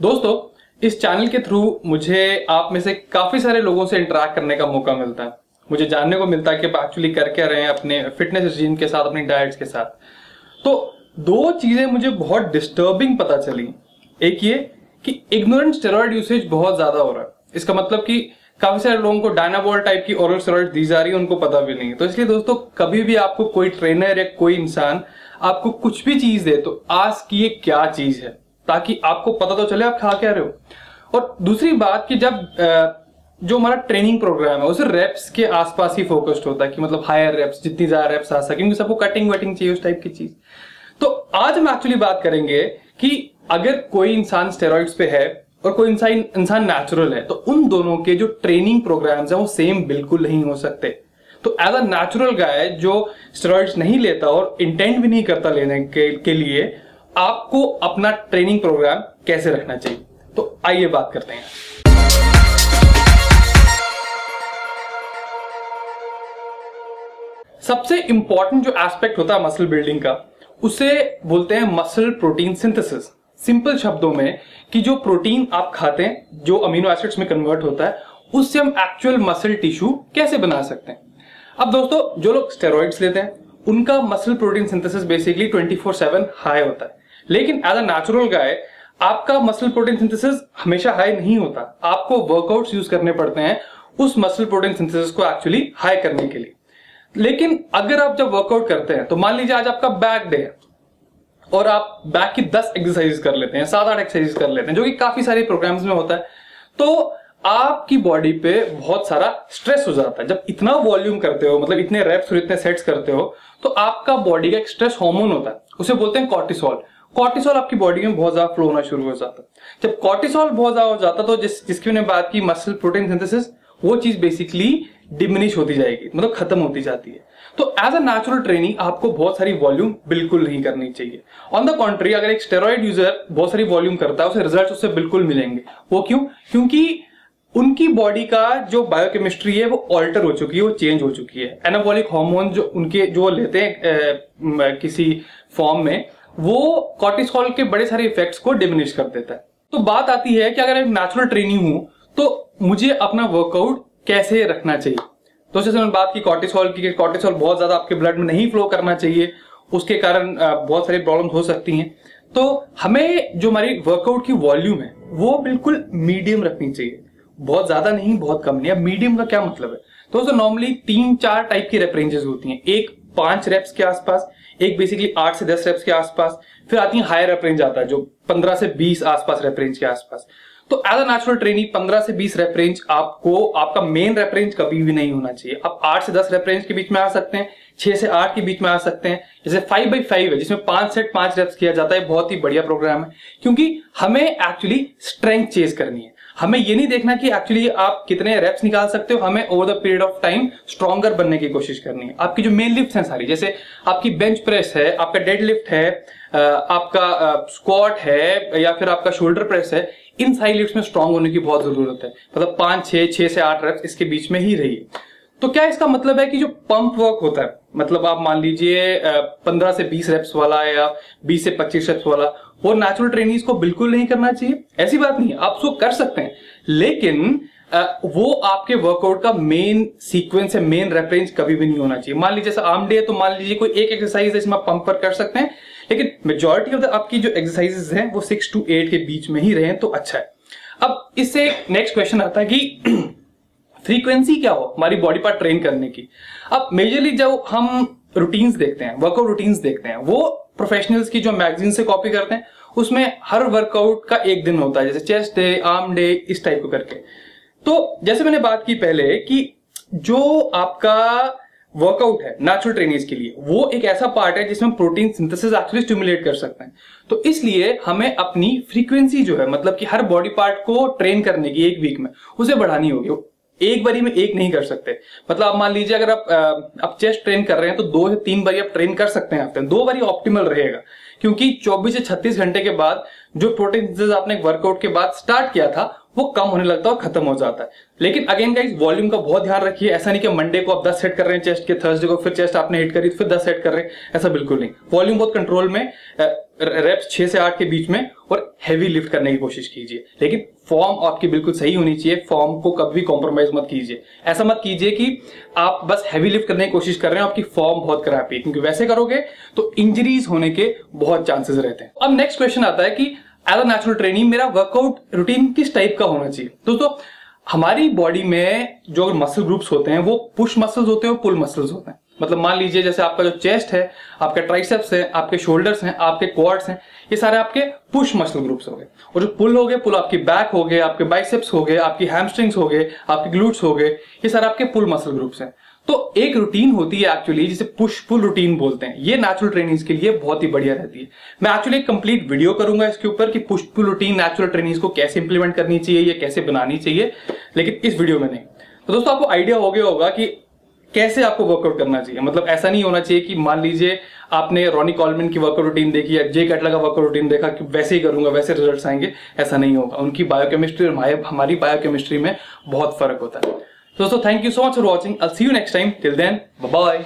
दोस्तों, इस चैनल के थ्रू मुझे आप में से काफी सारे लोगों से इंटरेक्ट करने का मौका मिलता है। मुझे जानने को मिलता है कि आप एक्चुअली कर क्या रहे हैं अपने फिटनेस रेजिम के साथ, अपनी डाइट्स के साथ। तो दो चीजें मुझे बहुत डिस्टर्बिंग पता चली। एक ये कि इग्नोरेंट स्टेरॉइड यूसेज बहुत ज्यादा हो रहा है। इसका मतलब कि काफी सारे लोगों को डायनाबॉल टाइप की ओरल स्टेरॉइड दी जा रही है, उनको पता भी नहीं है। तो इसलिए दोस्तों, कभी भी आपको कोई ट्रेनर या कोई इंसान आपको कुछ भी चीज दे तो आस्क किए क्या चीज है, ताकि आपको पता तो चले आप खा क्या रहे हो। और दूसरी बात कि जब जो हमारा ट्रेनिंग प्रोग्राम है उसे रेप्स के आसपास ही फोकस्ड होता है कि मतलब हायर रेप्स, जितनी ज्यादा रेप्स आ सके, क्योंकि सबको कटिंग वटिंग चाहिए उस टाइप की चीज। तो आज हम एक्चुअली बात करेंगे कि अगर कोई इंसान स्टेरॉइड्स पे है और कोई इंसान नेचुरल है, तो उन दोनों के जो ट्रेनिंग प्रोग्राम्स हैं वो सेम बिल्कुल नहीं हो सकते। तो एज अ नेचुरल गाय जो स्टेरॉइड्स नहीं लेता और इंटेंट भी नहीं करता लेने के लिए आपको अपना ट्रेनिंग प्रोग्राम कैसे रखना चाहिए, तो आइए बात करते हैं। सबसे इंपॉर्टेंट जो एस्पेक्ट होता है मसल बिल्डिंग का, उसे बोलते हैं मसल प्रोटीन सिंथेसिस। सिंपल शब्दों में कि जो प्रोटीन आप खाते हैं, जो अमीनो एसिड्स में कन्वर्ट होता है, उससे हम एक्चुअल मसल टिश्यू कैसे बना सकते हैं। अब दोस्तों, जो लोग स्टेरॉइड्स लेते हैं उनका muscle protein synthesis basically 24/7 high होता है। लेकिन एज अ नेचुरल गाय आपका मसल प्रोटीन सिंथेसिस हमेशा हाई नहीं होता। आपको वर्कआउट्स यूज करने पड़ते हैं उस मसल प्रोटीन सिंथेसिस को एक्चुअली हाई करने के लिए। लेकिन अगर आप जब वर्कआउट करते हैं, तो मान लीजिए आज आपका बैक डे है और आप बैक की 10 एक्सरसाइज कर लेते हैं, 7-8 एक्सरसाइज कर लेते हैं, जो कि काफी सारे प्रोग्राम्स में होता है, तो आपकी बॉडी पे बहुत सारा स्ट्रेस हो जाता है। जब इतना वॉल्यूम करते हो, मतलब इतने रेप्स और इतने सेट्स करते हो, तो आपका बॉडी का एक स्ट्रेस हार्मोन होता है, उसे बोलते हैं कॉर्टिसोल। कॉर्टिसोल आपकी बॉडी में बहुत ज्यादा फ्लो होना शुरू हो जाता है। जब कॉर्टिसोल बहुत ज्यादा हो जाता है, तो जिसकी मैंने बात की मसल प्रोटीन सिंथेसिस, वो चीज बेसिकली डिमिनिश होती जाएगी, मतलब खत्म होती जाती है। तो एज अ नेचुरल ट्रेनिंग आपको बहुत सारी वॉल्यूम बिल्कुल नहीं करनी चाहिए। ऑन द कॉन्ट्री, अगर एक स्टेरॉइड यूजर बहुत सारी वॉल्यूम करता है, उसे रिजल्ट उससे बिल्कुल मिलेंगे। वो क्यों? क्योंकि उनकी बॉडी का जो बायोकेमिस्ट्री है वो ऑल्टर हो चुकी है, वो चेंज हो चुकी है। एनाबॉलिक हार्मोन जो लेते हैं किसी फॉर्म में, वो कॉर्टिसोल के बड़े सारे इफेक्ट्स को डिमिनिश कर देता है। तो बात आती है कि अगर एक नेचुरल ट्रेनिंग हूं तो मुझे अपना वर्कआउट कैसे रखना चाहिए। तो जैसे मैंने बात की कॉर्टिसोल की, कॉर्टिसोल बहुत ज्यादा आपके ब्लड में नहीं फ्लो करना चाहिए, उसके कारण बहुत सारी प्रॉब्लम्स हो सकती हैं। तो हमें जो हमारी वर्कआउट की वॉल्यूम है वो बिल्कुल मीडियम रखनी चाहिए, बहुत ज्यादा नहीं, बहुत कम नहीं। अब मीडियम का क्या मतलब है? तो नॉर्मली 3-4 टाइप की रेप रेंजेस होती हैं। एक 5 रेप्स के आसपास, एक बेसिकली 8 से 10 रेप्स के आसपास, फिर आती है हायर रेप रेंज आता है जो 15 से 20 आसपास रेप रेंज के आसपास। तो एज अ नेचुरल ट्रेनिंग 15 से 20 रेप रेंज आपका मेन रेप रेंज कभी भी नहीं होना चाहिए। आप 8 से 10 रेप रेंज के बीच में आ सकते हैं, 6 से 8 के बीच में आ सकते हैं। जैसे 5x5 है, जिसमें 5 सेट 5 रेप्स किया जाता है, बहुत ही बढ़िया प्रोग्राम है, क्योंकि हमें एक्चुअली स्ट्रेंथ चेज करनी है। हमें ये नहीं देखना कि एक्चुअली आप कितने रेप्स निकाल सकते हो, हमें over the period of time stronger बनने की कोशिश करनी है। आपकी जो मेन लिफ्ट है सारी, जैसे आपकी बेंच प्रेस है, आपका डेड लिफ्ट है, आपका स्क्वाट है, या फिर आपका शोल्डर प्रेस है, इन सारी लिफ्ट्स में स्ट्रांग होने की बहुत जरूरत है। मतलब 5-6 से 8 रेप्स इसके बीच में ही रहिए। तो क्या इसका मतलब है कि जो पंप वर्क होता है, मतलब आप मान लीजिए 15 से 20 रेप्स वाला या 20 से 25 रेप्स वाला, वो नेचुरल ट्रेनिंग्स को बिल्कुल नहीं करना चाहिए? ऐसी बात नहीं है, आप उसको कर सकते हैं, लेकिन वो आपके वर्कआउट का मेन सीक्वेंस है, मेन रेप रेंज कभी भी नहीं होना चाहिए। मान लीजिए आर्म डे है, तो मान लीजिए कोई एक एक्सरसाइज है जिसमें आप पंप पर कर सकते हैं, लेकिन मेजॉरिटी ऑफ द आपकी जो एक्सरसाइजेस हैं वो 6 to 8 के बीच में ही रहें तो अच्छा है। अब इससे नेक्स्ट क्वेश्चन आता है कि फ्रीक्वेंसी क्या हो हमारी बॉडी पार्ट ट्रेन करने की। अब मेजरली जब हम रूटीन्स देखते हैं, वर्कआउट रूटीन्स देखते हैं, वो प्रोफेशनल्स की जो मैगजीन से कॉपी करते हैं, उसमें हर वर्कआउट का एक दिन होता है, जैसे चेस्ट डे, आर्म डे, इस टाइप को करके। तो जैसे मैंने बात की पहले कि जो आपका वर्कआउट है नेचुरल ट्रेनिंग्स के लिए, वो एक ऐसा पार्ट है जिसमें प्रोटीन सिंथेसिस एक्चुअली स्टिमुलेट कर सकते हैं। तो इसलिए हमें अपनी फ्रीक्वेंसी जो है, मतलब कि हर बॉडी पार्ट को ट्रेन करने की एक वीक में, उसे बढ़ानी होगी। एक बारी में एक नहीं कर सकते। मतलब आप मान लीजिए अगर आप चेस्ट ट्रेन कर रहे हैं तो 2 से 3 बारी आप ट्रेन कर सकते हैं हफ्ते में। 2 बारी ऑप्टिमल रहेगा, क्योंकि 24 से 36 घंटे के बाद जो प्रोटीन सिंथेसिस आपने वर्कआउट के बाद स्टार्ट किया था वो कम होने लगता है और खत्म हो जाता है। लेकिन अगेन गाइस, वॉल्यूम का बहुत ध्यान रखिए। ऐसा नहीं कि मंडे को आप 10 सेट कर रहे हैं चेस्ट के, थर्सडे को फिर चेस्ट आपने हिट करी फिर 10 सेट कर रहे हैं, ऐसा बिल्कुल नहीं। वॉल्यूम बहुत कंट्रोल में, रेप्स 6 से 8 के बीच में, और हैवी लिफ्ट करने की कोशिश कीजिए। लेकिन फॉर्म आपकी बिल्कुल सही होनी चाहिए, फॉर्म को कभी कॉम्प्रोमाइज मत कीजिए। ऐसा मत कीजिए कि आप बस हैवी लिफ्ट करने की कोशिश कर रहे हैं, आपकी फॉर्म बहुत खराब है, क्योंकि वैसे करोगे तो इंजरीज होने के बहुत चांसेस रहते हैं। अब नेक्स्ट क्वेश्चन आता है कि एज अ नेचुरल ट्रेनिंग मेरा वर्कआउट रूटीन किस टाइप का होना चाहिए। दोस्तों, हमारी बॉडी में जो मसल ग्रुप्स होते हैं वो पुश मसल्स होते हैं और पुल मसल्स होते हैं। मतलब मान लीजिए जैसे आपका जो चेस्ट है, आपके ट्राइसेप्स है, आपके शोल्डर्स हैं, आपके क्वाड्स हैं, ये सारे आपके पुश मसल ग्रुप्स हो गए। और जो पुल हो गए, पुल आपकी बैक हो गए, आपके बाइसेप्स हो गए, आपकी हैमस्ट्रिंग्स हो गए, आपके ग्लूट्स हो गए, ये सारे आपके पुल मसल ग्रुप्स हैं। तो एक रूटीन होती है एक्चुअली जिसे पुश पुल रूटीन बोलते हैं। ये नेचुरल ट्रेनिंग्स के लिए बहुत ही बढ़िया रहती है। मैं एक्चुअली एक कंप्लीट वीडियो करूंगा इसके ऊपर कि push pull routine natural trainings को कैसे इंप्लीमेंट करनी चाहिए या कैसे बनानी चाहिए, लेकिन इस वीडियो में नहीं। तो दोस्तों, आपको आइडिया हो गया होगा कि कैसे आपको वर्कआउट करना चाहिए। मतलब ऐसा नहीं होना चाहिए कि मान लीजिए आपने रॉनी कॉलमैन की वर्कआउट रूटीन देखी या जे कैटला का वर्कआउट रूटीन देखा कि वैसे ही करूंगा वैसे रिजल्ट्स आएंगे, ऐसा नहीं होगा। उनकी बायोकेमिस्ट्री और हमारी बायोकेमिस्ट्री में बहुत फर्क होता है। दोस्तों, thank you so much for watching. I will see you next time. Till then, bye bye.